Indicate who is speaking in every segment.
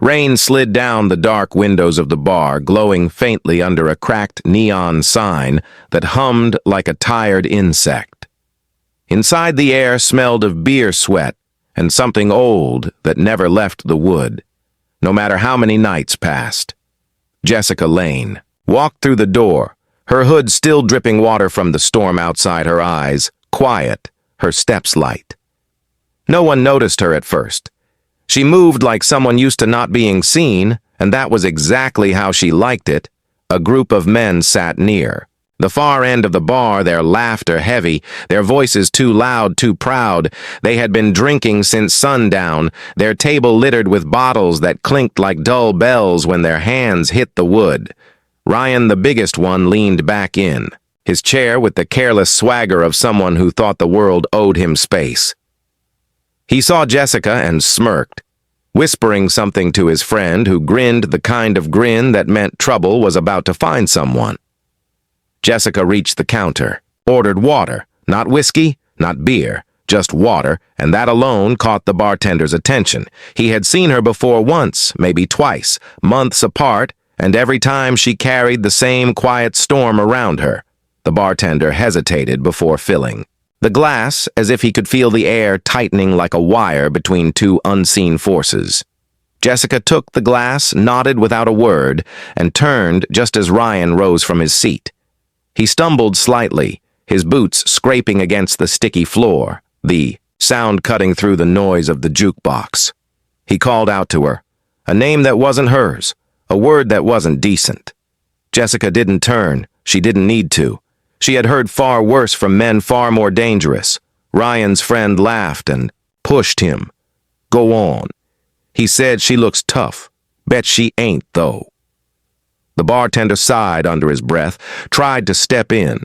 Speaker 1: Rain slid down the dark windows of the bar, glowing faintly under a cracked neon sign that hummed like a tired insect. Inside, the air smelled of beer sweat and something old that never left the wood, no matter how many nights passed. Jessica Lane walked through the door, her hood still dripping water from the storm outside her eyes, quiet, her steps light. No one noticed her at first. She moved like someone used to not being seen, and that was exactly how she liked it. A group of men sat near. The far end of the bar, their laughter heavy, their voices too loud, too proud. They had been drinking since sundown, their table littered with bottles that clinked like dull bells when their hands hit the wood. Ryan, the biggest one, leaned back in, his chair with the careless swagger of someone who thought the world owed him space. He saw Jessica and smirked, whispering something to his friend, who grinned the kind of grin that meant trouble was about to find someone. Jessica reached the counter, ordered water, not whiskey, not beer, just water, and that alone caught the bartender's attention. He had seen her before once, maybe twice, months apart, and every time she carried the same quiet storm around her. The bartender hesitated before filling the glass, as if he could feel the air tightening like a wire between two unseen forces. Jessica took the glass, nodded without a word, and turned just as Ryan rose from his seat. He stumbled slightly, his boots scraping against the sticky floor, the sound cutting through the noise of the jukebox. He called out to her, a name that wasn't hers, a word that wasn't decent. Jessica didn't turn. She didn't need to. She had heard far worse from men far more dangerous. Ryan's friend laughed and pushed him. Go on. He said she looks tough. Bet she ain't, though. The bartender sighed under his breath, tried to step in,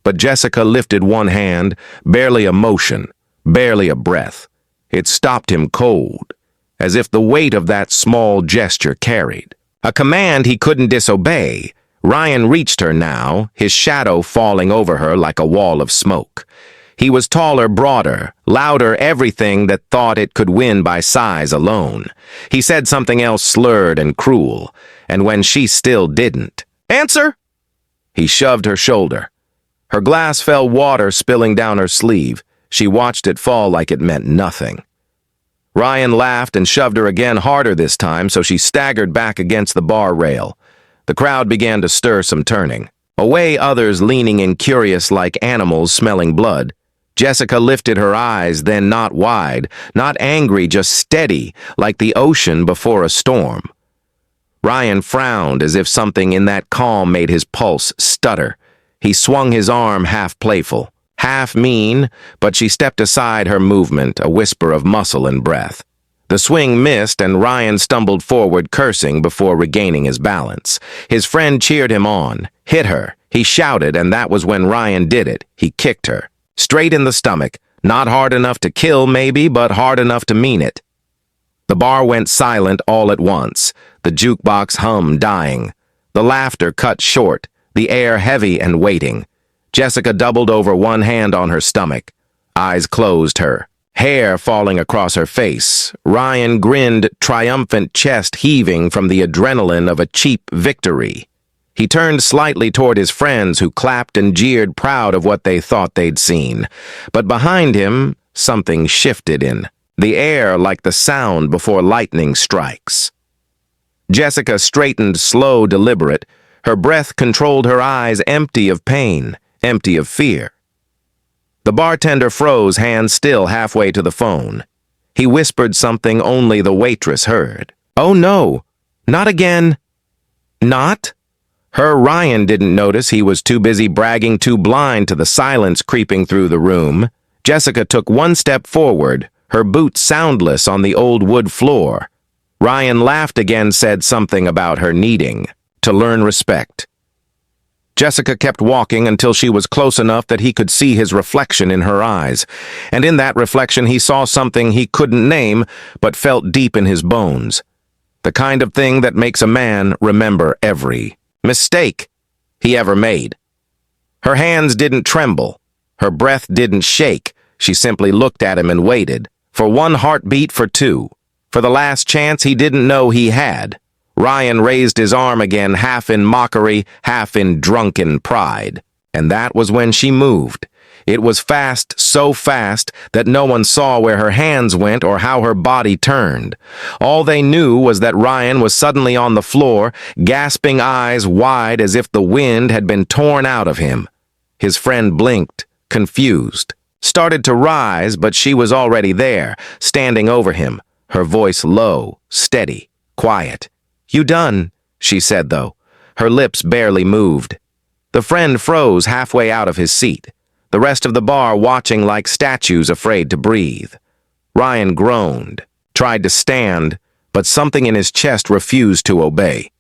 Speaker 1: but Jessica lifted one hand, barely a motion, barely a breath. It stopped him cold, as if the weight of that small gesture carried. A command he couldn't disobey. Ryan reached her now, his shadow falling over her like a wall of smoke. He was taller, broader, louder, everything that thought it could win by size alone. He said something else slurred and cruel, and when she still didn't. Answer! He shoved her shoulder. Her glass fell, water spilling down her sleeve. She watched it fall like it meant nothing. Ryan laughed and shoved her again, harder this time, so she staggered back against the bar rail. The crowd began to stir some turning. Away, others leaning in curious like animals smelling blood. Jessica lifted her eyes, then not wide, not angry, just steady, like the ocean before a storm. Ryan frowned as if something in that calm made his pulse stutter. He swung his arm, half playful, half mean, but she stepped aside her movement, a whisper of muscle and breath. The swing missed, and Ryan stumbled forward, cursing before regaining his balance. His friend cheered him on, hit her. He shouted, and that was when Ryan did it. He kicked her. Straight in the stomach. Not hard enough to kill, maybe, but hard enough to mean it. The bar went silent all at once. The jukebox hummed, dying. The laughter cut short, the air heavy and waiting. Jessica doubled over, one hand on her stomach. Eyes closed, her hair falling across her face. Ryan grinned, triumphant, chest heaving from the adrenaline of a cheap victory. He turned slightly toward his friends, who clapped and jeered, proud of what they thought they'd seen. But behind him, something shifted in the air like the sound before lightning strikes. Jessica straightened, slow, deliberate. Her breath controlled, her eyes empty of pain, empty of fear. The bartender froze, hands still, halfway to the phone. He whispered something only the waitress heard. Oh no, not again. Not? Her Ryan didn't notice. He was too busy bragging, too blind to the silence creeping through the room. Jessica took one step forward, her boots soundless on the old wood floor. Ryan laughed again, said something about her needing to learn respect. Jessica kept walking until she was close enough that he could see his reflection in her eyes, and in that reflection he saw something he couldn't name but felt deep in his bones. The kind of thing that makes a man remember every mistake he ever made. Her hands didn't tremble. Her breath didn't shake. She simply looked at him and waited. For one heartbeat, for two. For the last chance he didn't know he had, Ryan raised his arm again, half in mockery, half in drunken pride. And that was when she moved. It was fast, so fast that no one saw where her hands went or how her body turned. All they knew was that Ryan was suddenly on the floor, gasping, eyes wide as if the wind had been torn out of him. His friend blinked, confused, started to rise, but she was already there, standing over him, her voice low, steady, quiet. "You done," she said, though. Her lips barely moved. The friend froze halfway out of his seat, the rest of the bar watching like statues afraid to breathe. Ryan groaned, tried to stand, but something in his chest refused to obey.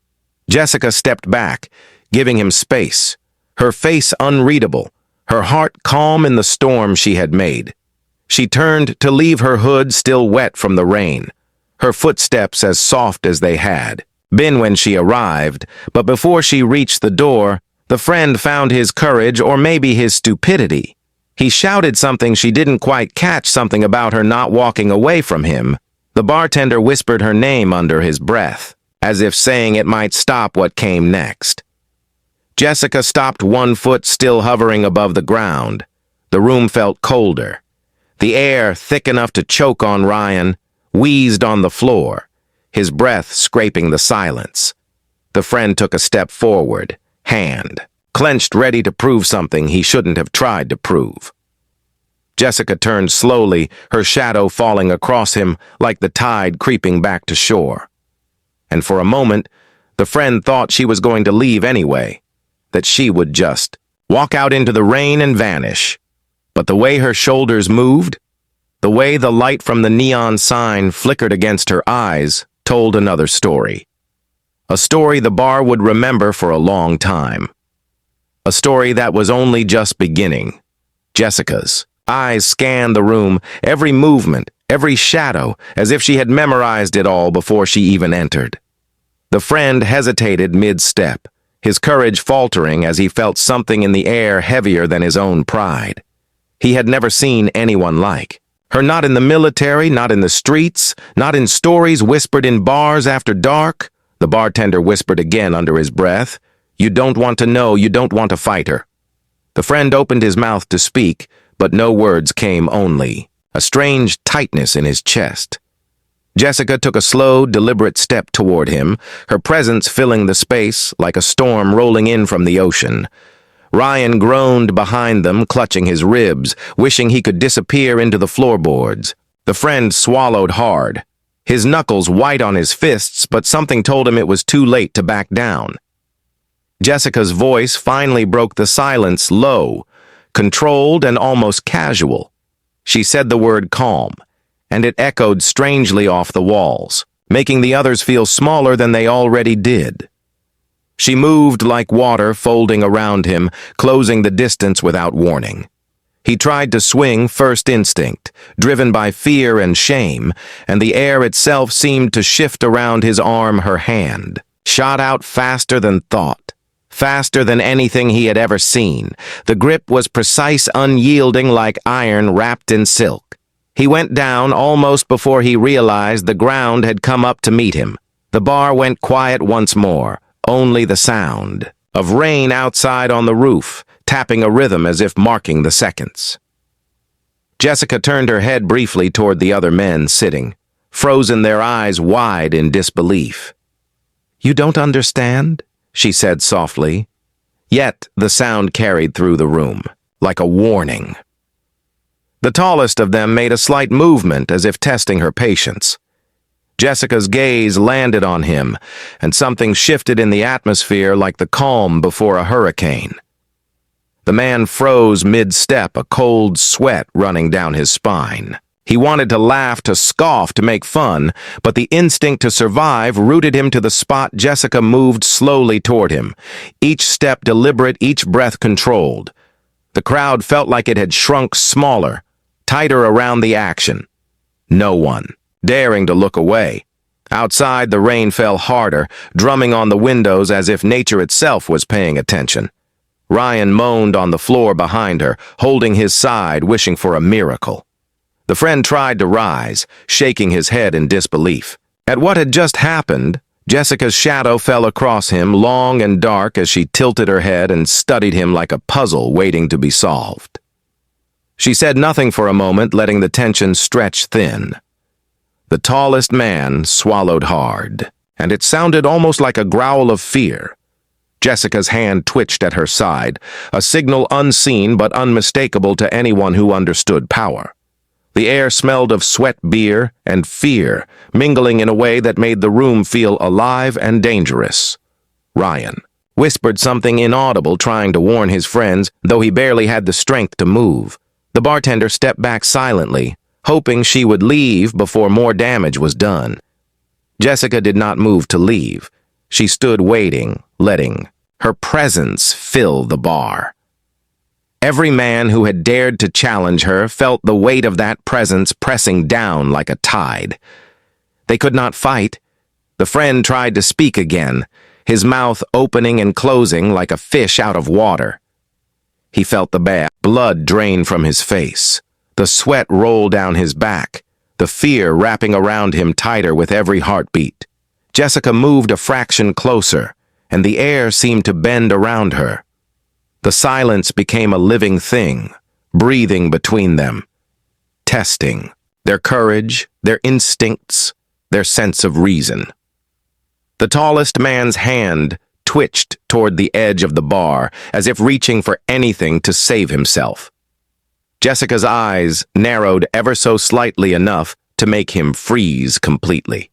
Speaker 1: Jessica stepped back, giving him space, her face unreadable, her heart calm in the storm she had made. She turned to leave, her hood still wet from the rain, her footsteps as soft as they had been when she arrived, but before she reached the door, the friend found his courage, or maybe his stupidity. He shouted something she didn't quite catch, something about her not walking away from him. The bartender whispered her name under his breath, as if saying it might stop what came next. Jessica stopped, one foot still hovering above the ground. The room felt colder. The air, thick enough to choke on Ryan, wheezed on the floor, his breath scraping the silence. The friend took a step forward, hand clenched, ready to prove something he shouldn't have tried to prove. Jessica turned slowly, her shadow falling across him like the tide creeping back to shore. And for a moment, the friend thought she was going to leave anyway, that she would just walk out into the rain and vanish. But the way her shoulders moved, the way the light from the neon sign flickered against her eyes, told another story. A story the bar would remember for a long time. A story that was only just beginning. Jessica's eyes scanned the room, every movement, every shadow, as if she had memorized it all before she even entered. The friend hesitated mid-step, his courage faltering as he felt something in the air heavier than his own pride. He had never seen anyone like her, not in the military, not in the streets, not in stories whispered in bars after dark. The bartender whispered again under his breath, "You don't want to know, you don't want to fight her." The friend opened his mouth to speak, but no words came, only a strange tightness in his chest. Jessica took a slow, deliberate step toward him, her presence filling the space like a storm rolling in from the ocean. Ryan groaned behind them, clutching his ribs, wishing he could disappear into the floorboards. The friend swallowed hard, his knuckles white on his fists, but something told him it was too late to back down. Jessica's voice finally broke the silence, low, controlled and almost casual. She said the word calm, and it echoed strangely off the walls, making the others feel smaller than they already did. She moved like water, folding around him, closing the distance without warning. He tried to swing, first instinct, driven by fear and shame, and the air itself seemed to shift around his arm, her hand, shot out faster than thought, faster than anything he had ever seen. The grip was precise, unyielding, like iron wrapped in silk. He went down almost before he realized the ground had come up to meet him. The bar went quiet once more, only the sound of rain outside on the roof, tapping a rhythm as if marking the seconds. Jessica turned her head briefly toward the other men sitting, frozen, their eyes wide in disbelief. "You don't understand?" she said softly. Yet the sound carried through the room, like a warning. The tallest of them made a slight movement as if testing her patience. Jessica's gaze landed on him, and something shifted in the atmosphere like the calm before a hurricane. The man froze mid-step, a cold sweat running down his spine. He wanted to laugh, to scoff, to make fun, but the instinct to survive rooted him to the spot. Jessica moved slowly toward him, each step deliberate, each breath controlled. The crowd felt like it had shrunk smaller, tighter around the action. No one daring to look away. Outside, the rain fell harder, drumming on the windows as if nature itself was paying attention. Ryan moaned on the floor behind her, holding his side, wishing for a miracle. The friend tried to rise, shaking his head in disbelief. At what had just happened, Jessica's shadow fell across him, long and dark, as she tilted her head and studied him like a puzzle waiting to be solved. She said nothing for a moment, letting the tension stretch thin. The tallest man swallowed hard, and it sounded almost like a growl of fear. Jessica's hand twitched at her side, a signal unseen but unmistakable to anyone who understood power. The air smelled of sweat beer and fear, mingling in a way that made the room feel alive and dangerous. Ryan whispered something inaudible, trying to warn his friends, though he barely had the strength to move. The bartender stepped back silently, hoping she would leave before more damage was done. Jessica did not move to leave. She stood waiting, letting her presence fill the bar. Every man who had dared to challenge her felt the weight of that presence pressing down like a tide. They could not fight. The friend tried to speak again, his mouth opening and closing like a fish out of water. He felt the bad blood drain from his face, the sweat roll down his back, the fear wrapping around him tighter with every heartbeat. Jessica moved a fraction closer, and the air seemed to bend around her. The silence became a living thing, breathing between them, testing their courage, their instincts, their sense of reason. The tallest man's hand twitched toward the edge of the bar, as if reaching for anything to save himself. Jessica's eyes narrowed ever so slightly enough to make him freeze completely.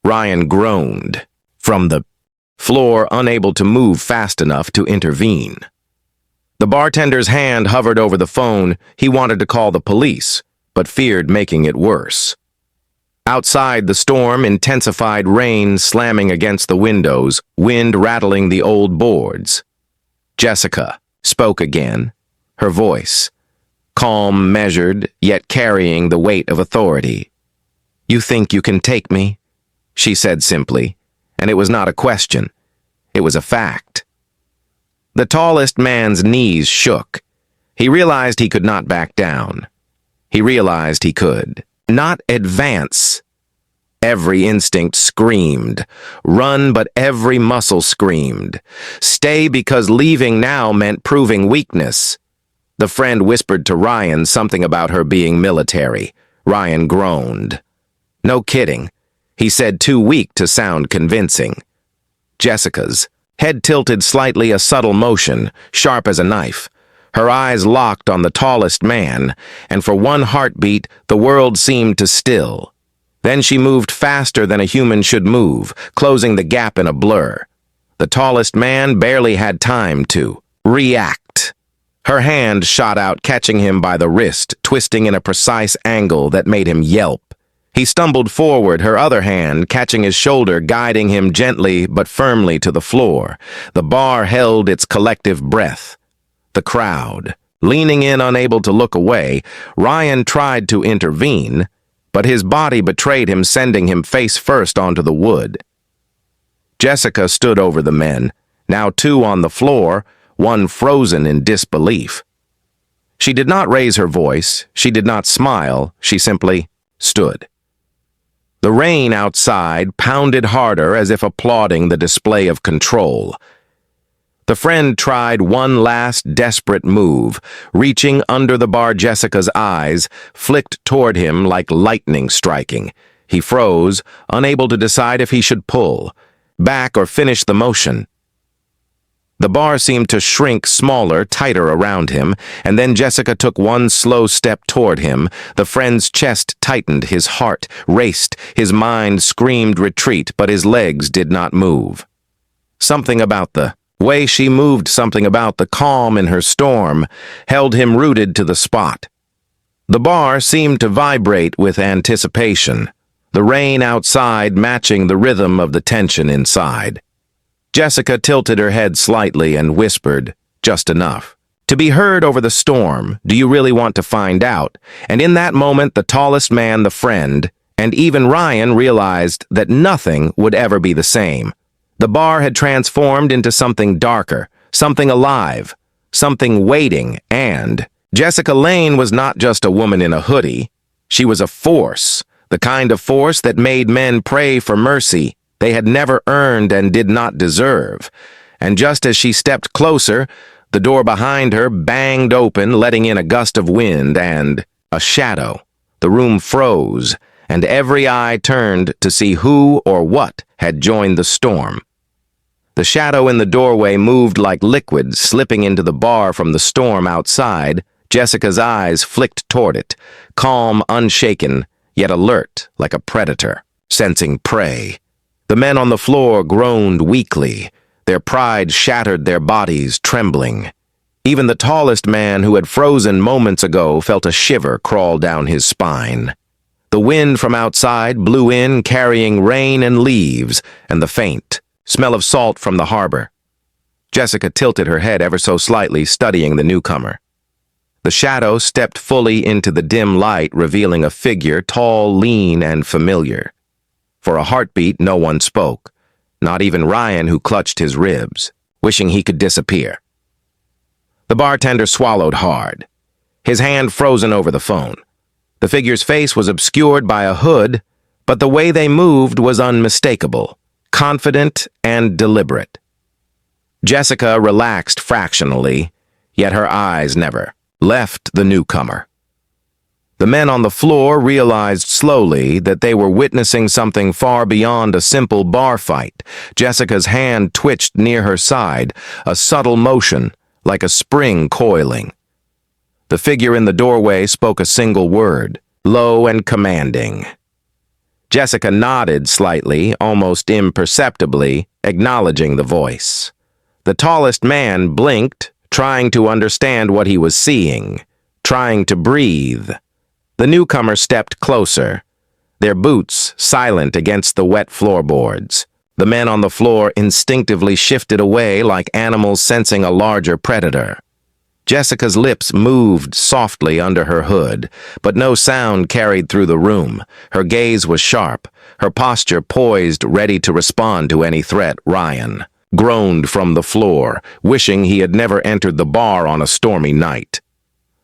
Speaker 1: Ryan groaned from the floor, unable to move fast enough to intervene. The bartender's hand hovered over the phone. He wanted to call the police, but feared making it worse. Outside, the storm intensified, rain slamming against the windows, wind rattling the old boards. Jessica spoke again, her voice calm, measured, yet carrying the weight of authority. "You think you can take me?" she said simply, and it was not a question. It was a fact. The tallest man's knees shook. He realized he could not back down. He realized he could not advance. Every instinct screamed. Run, but every muscle screamed. Stay, because leaving now meant proving weakness. The friend whispered to Ryan something about her being military. Ryan groaned. No kidding. He said too weak to sound convincing. Jessica's head tilted slightly, a subtle motion, sharp as a knife. Her eyes locked on the tallest man, and for one heartbeat, the world seemed to still. Then she moved faster than a human should move, closing the gap in a blur. The tallest man barely had time to react. Her hand shot out, catching him by the wrist, twisting in a precise angle that made him yelp. He stumbled forward, her other hand catching his shoulder, guiding him gently but firmly to the floor. The bar held its collective breath. The crowd, leaning in, unable to look away. Ryan tried to intervene, but his body betrayed him, sending him face first onto the wood. Jessica stood over the men, now two on the floor, one frozen in disbelief. She did not raise her voice, she did not smile, she simply stood. The rain outside pounded harder, as if applauding the display of control. The friend tried one last desperate move, reaching under the bar. Jessica's eyes flicked toward him like lightning striking. He froze, unable to decide if he should pull back or finish the motion. The bar seemed to shrink smaller, tighter around him, and then Jessica took one slow step toward him. The friend's chest tightened, his heart raced, his mind screamed retreat, but his legs did not move. Something about the way she moved, something about the calm in her storm, held him rooted to the spot. The bar seemed to vibrate with anticipation, the rain outside matching the rhythm of the tension inside. Jessica tilted her head slightly and whispered, just enough to be heard over the storm. "Do you really want to find out?" And in that moment, the tallest man, the friend, and even Ryan realized that nothing would ever be the same. The bar had transformed into something darker, something alive, something waiting, and Jessica Lane was not just a woman in a hoodie. She was a force, the kind of force that made men pray for mercy they had never earned and did not deserve. And just as she stepped closer, the door behind her banged open, letting in a gust of wind and a shadow. The room froze, and every eye turned to see who or what had joined the storm. The shadow in the doorway moved like liquid slipping into the bar from the storm outside. Jessica's eyes flicked toward it, calm, unshaken, yet alert like a predator, sensing prey. The men on the floor groaned weakly, their pride shattered, their bodies trembling. Even the tallest man who had frozen moments ago felt a shiver crawl down his spine. The wind from outside blew in, carrying rain and leaves, and the faint smell of salt from the harbor. Jessica tilted her head ever so slightly, studying the newcomer. The shadow stepped fully into the dim light, revealing a figure tall, lean, and familiar. For a heartbeat, no one spoke, not even Ryan, who clutched his ribs, wishing he could disappear. The bartender swallowed hard, his hand frozen over the phone. The figure's face was obscured by a hood, but the way they moved was unmistakable, confident and deliberate. Jessica relaxed fractionally, yet her eyes never left the newcomer. The men on the floor realized slowly that they were witnessing something far beyond a simple bar fight. Jessica's hand twitched near her side, a subtle motion, like a spring coiling. The figure in the doorway spoke a single word, low and commanding. Jessica nodded slightly, almost imperceptibly, acknowledging the voice. The tallest man blinked, trying to understand what he was seeing, trying to breathe. The newcomer stepped closer, their boots silent against the wet floorboards. The men on the floor instinctively shifted away like animals sensing a larger predator. Jessica's lips moved softly under her hood, but no sound carried through the room. Her gaze was sharp, her posture poised, ready to respond to any threat. Ryan groaned from the floor, wishing he had never entered the bar on a stormy night.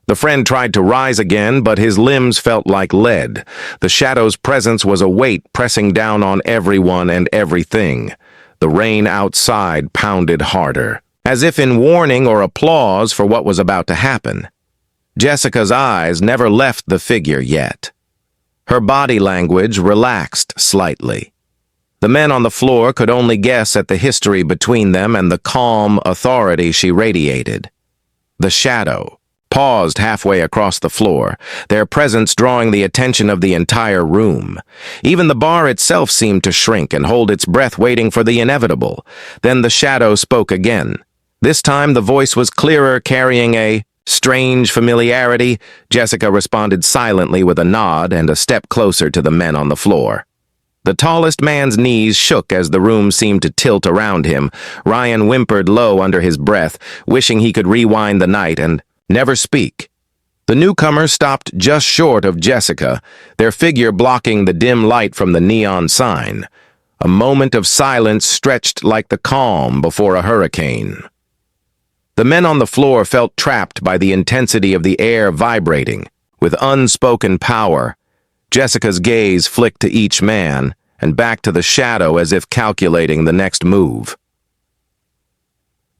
Speaker 1: The friend tried to rise again, but his limbs felt like lead. The shadow's presence was a weight pressing down on everyone and everything. The rain outside pounded harder, as if in warning or applause for what was about to happen. Jessica's eyes never left the figure yet. Her body language relaxed slightly. The men on the floor could only guess at the history between them and the calm authority she radiated. The shadow paused halfway across the floor, their presence drawing the attention of the entire room. Even the bar itself seemed to shrink and hold its breath, waiting for the inevitable. Then the shadow spoke again. This time the voice was clearer, carrying a strange familiarity. Jessica responded silently with a nod and a step closer to the men on the floor. The tallest man's knees shook as the room seemed to tilt around him. Ryan whimpered low under his breath, wishing he could rewind the night and never speak. The newcomer stopped just short of Jessica, their figure blocking the dim light from the neon sign. A moment of silence stretched like the calm before a hurricane. The men on the floor felt trapped by the intensity of the air vibrating. With unspoken power, Jessica's gaze flicked to each man and back to the shadow as if calculating the next move.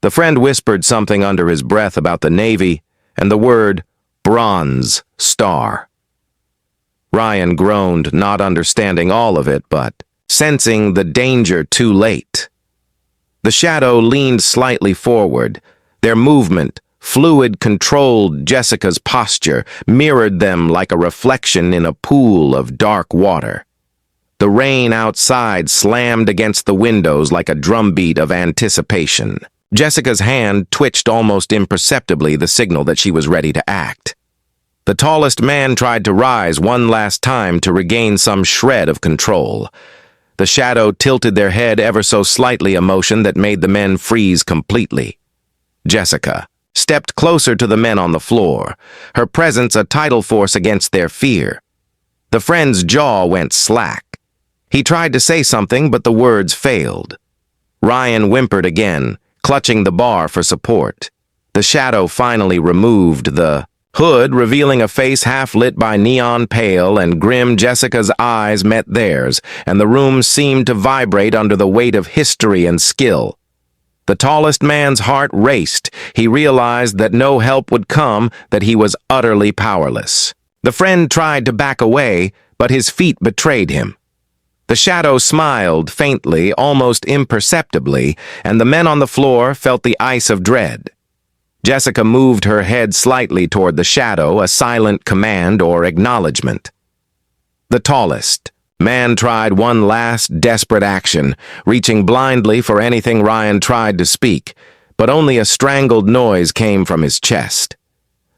Speaker 1: The friend whispered something under his breath about the Navy and the word bronze star. Ryan groaned, not understanding all of it, but sensing the danger too late. The shadow leaned slightly forward. Their movement, fluid, controlled. Jessica's posture mirrored them like a reflection in a pool of dark water. The rain outside slammed against the windows like a drumbeat of anticipation. Jessica's hand twitched almost imperceptibly, the signal that she was ready to act. The tallest man tried to rise one last time to regain some shred of control. The shadow tilted their head ever so slightly, a motion that made the men freeze completely. Jessica stepped closer to the men on the floor, her presence a tidal force against their fear. The friend's jaw went slack. He tried to say something, but the words failed. Ryan whimpered again, clutching the bar for support. The shadow finally removed the Hood, revealing a face half lit by neon pale and grim, Jessica's eyes met theirs, and the room seemed to vibrate under the weight of history and skill. The tallest man's heart raced. He realized that no help would come, that he was utterly powerless. The friend tried to back away, but his feet betrayed him. The shadow smiled faintly, almost imperceptibly, and the men on the floor felt the ice of dread. Jessica moved her head slightly toward the shadow, a silent command or acknowledgement. The tallest man tried one last desperate action, reaching blindly for anything Ryan tried to speak, but only a strangled noise came from his chest.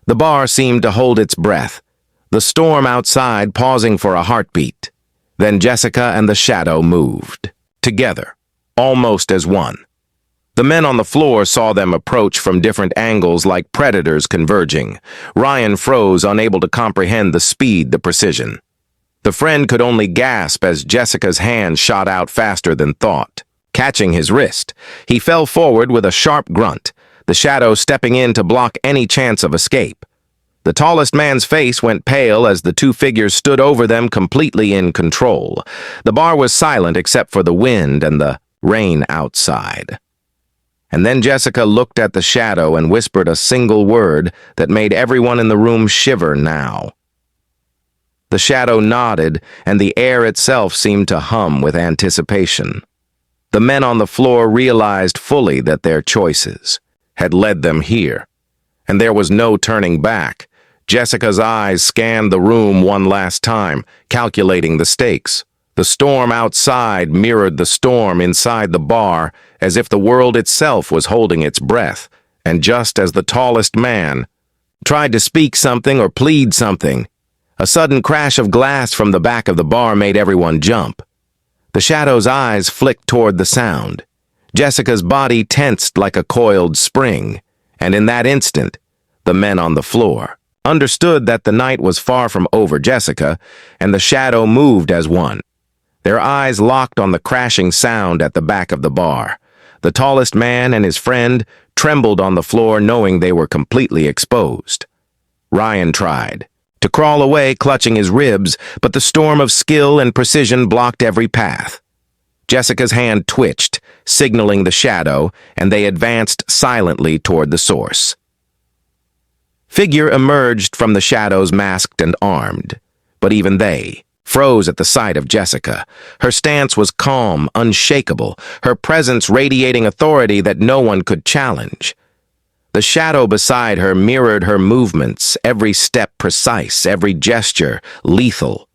Speaker 1: The bar seemed to hold its breath, the storm outside pausing for a heartbeat. Then Jessica and the shadow moved, together, almost as one. The men on the floor saw them approach from different angles like predators converging. Ryan froze, unable to comprehend the speed, the precision. The friend could only gasp as Jessica's hand shot out faster than thought. Catching his wrist, he fell forward with a sharp grunt, the shadow stepping in to block any chance of escape. The tallest man's face went pale as the two figures stood over them, completely in control. The bar was silent except for the wind and the rain outside. And then Jessica looked at the shadow and whispered a single word that made everyone in the room shiver now. The shadow nodded, and the air itself seemed to hum with anticipation. The men on the floor realized fully that their choices had led them here, and there was no turning back. Jessica's eyes scanned the room one last time, calculating the stakes. The storm outside mirrored the storm inside the bar, as if the world itself was holding its breath, and just as the tallest man tried to speak something or plead something, a sudden crash of glass from the back of the bar made everyone jump. The shadow's eyes flicked toward the sound. Jessica's body tensed like a coiled spring, and in that instant, the men on the floor understood that the night was far from over. Jessica and the shadow moved as one. Their eyes locked on the crashing sound at the back of the bar. The tallest man and his friend trembled on the floor, knowing they were completely exposed. Ryan tried to crawl away, clutching his ribs, but the storm of skill and precision blocked every path. Jessica's hand twitched, signaling the shadow, and they advanced silently toward the source. Figure emerged from the shadows, masked and armed, but even they froze at the sight of Jessica. Her stance was calm, unshakable, her presence radiating authority that no one could challenge. The shadow beside her mirrored her movements, every step precise, every gesture lethal.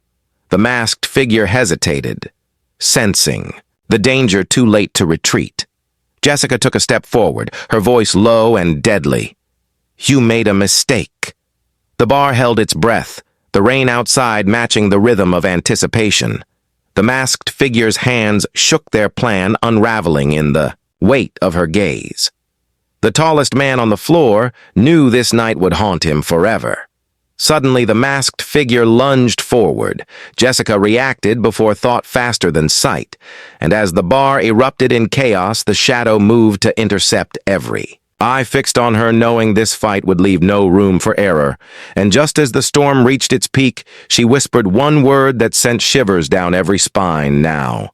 Speaker 1: The masked figure hesitated, sensing the danger too late to retreat. Jessica took a step forward, her voice low and deadly. "You made a mistake." The bar held its breath, the rain outside matching the rhythm of anticipation. The masked figure's hands shook their plan, unraveling in the weight of her gaze. The tallest man on the floor knew this night would haunt him forever. Suddenly, the masked figure lunged forward. Jessica reacted before thought, faster than sight, and as the bar erupted in chaos, the shadow moved to intercept every eye fixed on her, knowing this fight would leave no room for error. And just as the storm reached its peak, she whispered one word that sent shivers down every spine. "Now."